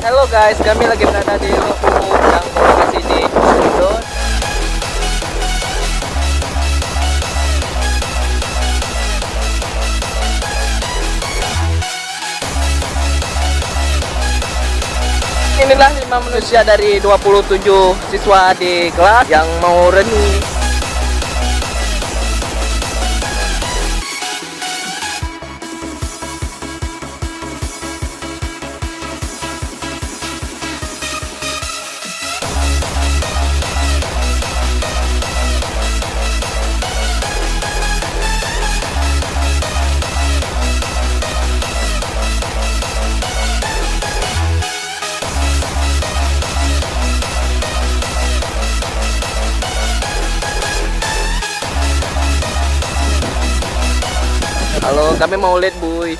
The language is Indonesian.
Halo guys, kami lagi berada di Loku yang lokasi di Ciledug. Inilah 5 manusia dari 27 siswa di kelas yang mau renung. Halo, kami mau lihat Buy.